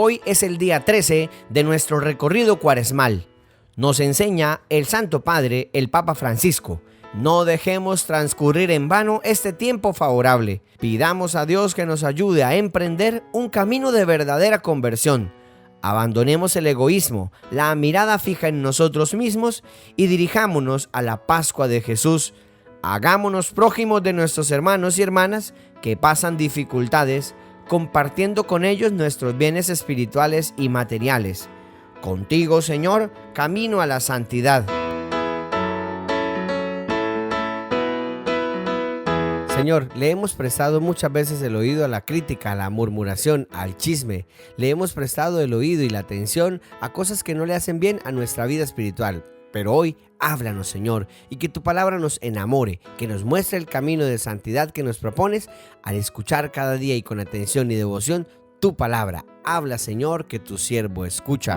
Hoy es el día 13 de nuestro recorrido cuaresmal. Nos enseña el Santo Padre, el Papa Francisco. No dejemos transcurrir en vano este tiempo favorable. Pidamos a Dios que nos ayude a emprender un camino de verdadera conversión. Abandonemos el egoísmo, la mirada fija en nosotros mismos y dirijámonos a la Pascua de Jesús. Hagámonos prójimos de nuestros hermanos y hermanas que pasan dificultades, compartiendo con ellos nuestros bienes espirituales y materiales. Contigo, Señor, camino a la santidad. Señor, le hemos prestado muchas veces el oído a la crítica, a la murmuración, al chisme. Le hemos prestado el oído y la atención a cosas que no le hacen bien a nuestra vida espiritual. Pero hoy, háblanos, Señor, y que tu palabra nos enamore, que nos muestre el camino de santidad que nos propones al escuchar cada día y con atención y devoción tu palabra. Habla, Señor, que tu siervo escucha.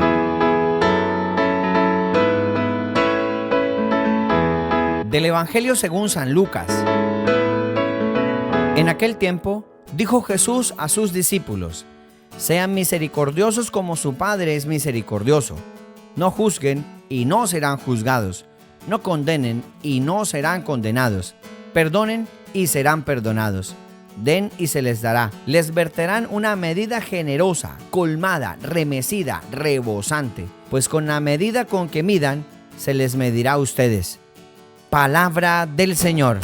Del Evangelio según San Lucas. En aquel tiempo, dijo Jesús a sus discípulos: sean misericordiosos como su Padre es misericordioso. No juzguen y no serán juzgados. No condenen y no serán condenados. Perdonen y serán perdonados. Den y se les dará. Les verterán una medida generosa, colmada, remecida, rebosante. Pues con la medida con que midan, se les medirá a ustedes. Palabra del Señor.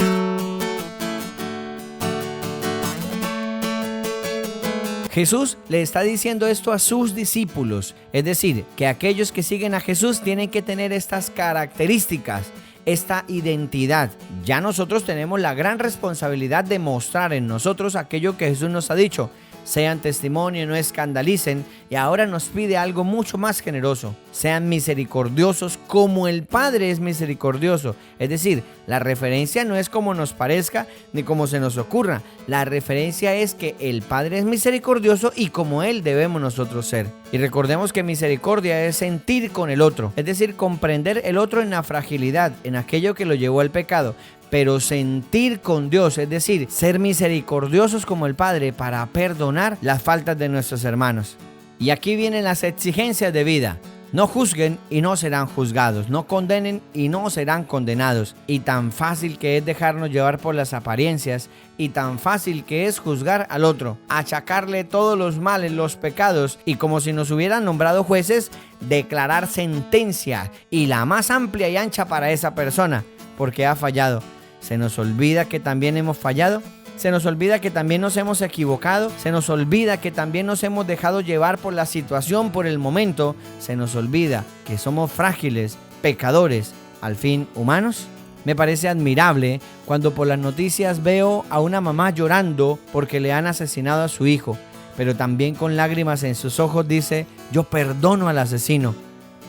Jesús le está diciendo esto a sus discípulos, es decir, que aquellos que siguen a Jesús tienen que tener estas características, esta identidad. Ya nosotros tenemos la gran responsabilidad de mostrar en nosotros aquello que Jesús nos ha dicho. Sean testimonio, no escandalicen, y ahora nos pide algo mucho más generoso. Sean misericordiosos como el Padre es misericordioso. Es decir, la referencia no es como nos parezca ni como se nos ocurra. La referencia es que el Padre es misericordioso y como Él debemos nosotros ser. Y recordemos que misericordia es sentir con el otro, es decir, comprender el otro en la fragilidad, en aquello que lo llevó al pecado. Pero sentir con Dios, es decir, ser misericordiosos como el Padre para perdonar las faltas de nuestros hermanos. Y aquí vienen las exigencias de vida. No juzguen y no serán juzgados. No condenen y no serán condenados. Y tan fácil que es dejarnos llevar por las apariencias y tan fácil que es juzgar al otro, achacarle todos los males, los pecados y como si nos hubieran nombrado jueces, declarar sentencia y la más amplia y ancha para esa persona porque ha fallado. Se nos olvida que también hemos fallado, se nos olvida que también nos hemos equivocado, se nos olvida que también nos hemos dejado llevar por la situación, por el momento, se nos olvida que somos frágiles, pecadores, al fin humanos. Me parece admirable cuando por las noticias veo a una mamá llorando porque le han asesinado a su hijo, pero también con lágrimas en sus ojos dice: yo perdono al asesino.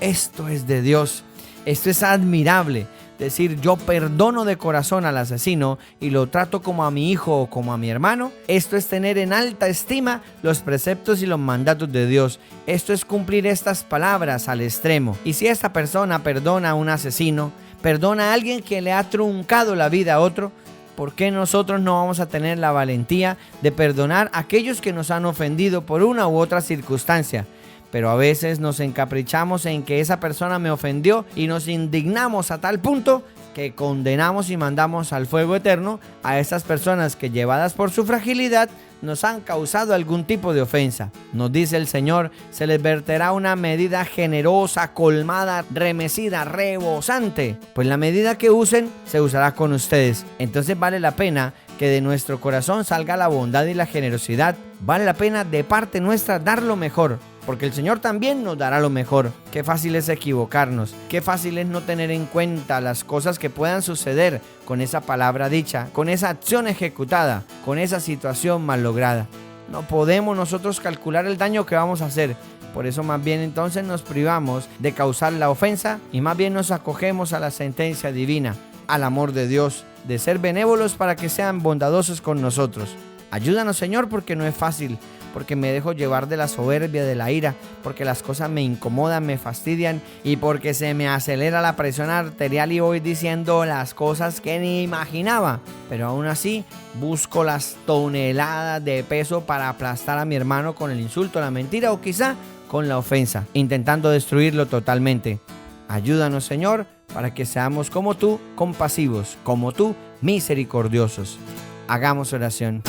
Esto es de Dios, esto es admirable. Decir yo perdono de corazón al asesino y lo trato como a mi hijo o como a mi hermano. Esto es tener en alta estima los preceptos y los mandatos de Dios. Esto es cumplir estas palabras al extremo. Y si esta persona perdona a un asesino, perdona a alguien que le ha truncado la vida a otro, ¿por qué nosotros no vamos a tener la valentía de perdonar a aquellos que nos han ofendido por una u otra circunstancia? Pero a veces nos encaprichamos en que esa persona me ofendió y nos indignamos a tal punto que condenamos y mandamos al fuego eterno a esas personas que, llevadas por su fragilidad, nos han causado algún tipo de ofensa. Nos dice el Señor: se les verterá una medida generosa, colmada, remecida, rebosante. Pues la medida que usen se usará con ustedes. Entonces vale la pena que de nuestro corazón salga la bondad y la generosidad. Vale la pena de parte nuestra dar lo mejor, porque el Señor también nos dará lo mejor. Qué fácil es equivocarnos, qué fácil es no tener en cuenta las cosas que puedan suceder con esa palabra dicha, con esa acción ejecutada, con esa situación mal lograda. No podemos nosotros calcular el daño que vamos a hacer. Por eso más bien entonces nos privamos de causar la ofensa y más bien nos acogemos a la sentencia divina, al amor de Dios, de ser benévolos para que sean bondadosos con nosotros. Ayúdanos, Señor, porque no es fácil. porque me dejo llevar de la soberbia, de la ira, porque las cosas me incomodan, me fastidian y porque se me acelera la presión arterial y voy diciendo las cosas que ni imaginaba. Pero aún así busco las toneladas de peso para aplastar a mi hermano con el insulto, la mentira o quizá con la ofensa, intentando destruirlo totalmente. Ayúdanos, Señor, para que seamos como tú, compasivos, como tú, misericordiosos. Hagamos oración.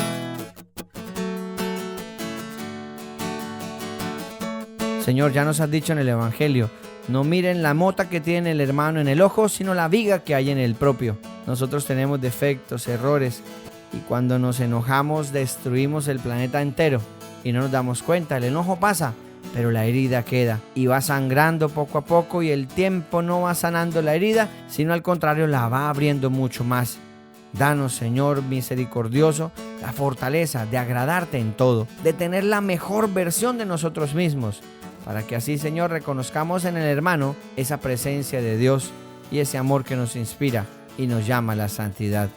Señor, ya nos has dicho en el Evangelio, no miren la mota que tiene el hermano en el ojo, sino la viga que hay en el propio. Nosotros tenemos defectos, errores, y cuando nos enojamos destruimos el planeta entero y no nos damos cuenta. El enojo pasa, pero la herida queda y va sangrando poco a poco, y el tiempo no va sanando la herida, sino al contrario la va abriendo mucho más. Danos, Señor misericordioso, la fortaleza de agradarte en todo, de tener la mejor versión de nosotros mismos, para que así, Señor, reconozcamos en el hermano esa presencia de Dios y ese amor que nos inspira y nos llama a la santidad.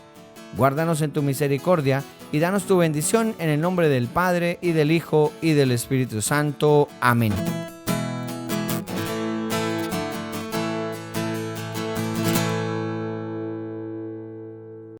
Guárdanos en tu misericordia y danos tu bendición en el nombre del Padre, y del Hijo, y del Espíritu Santo. Amén.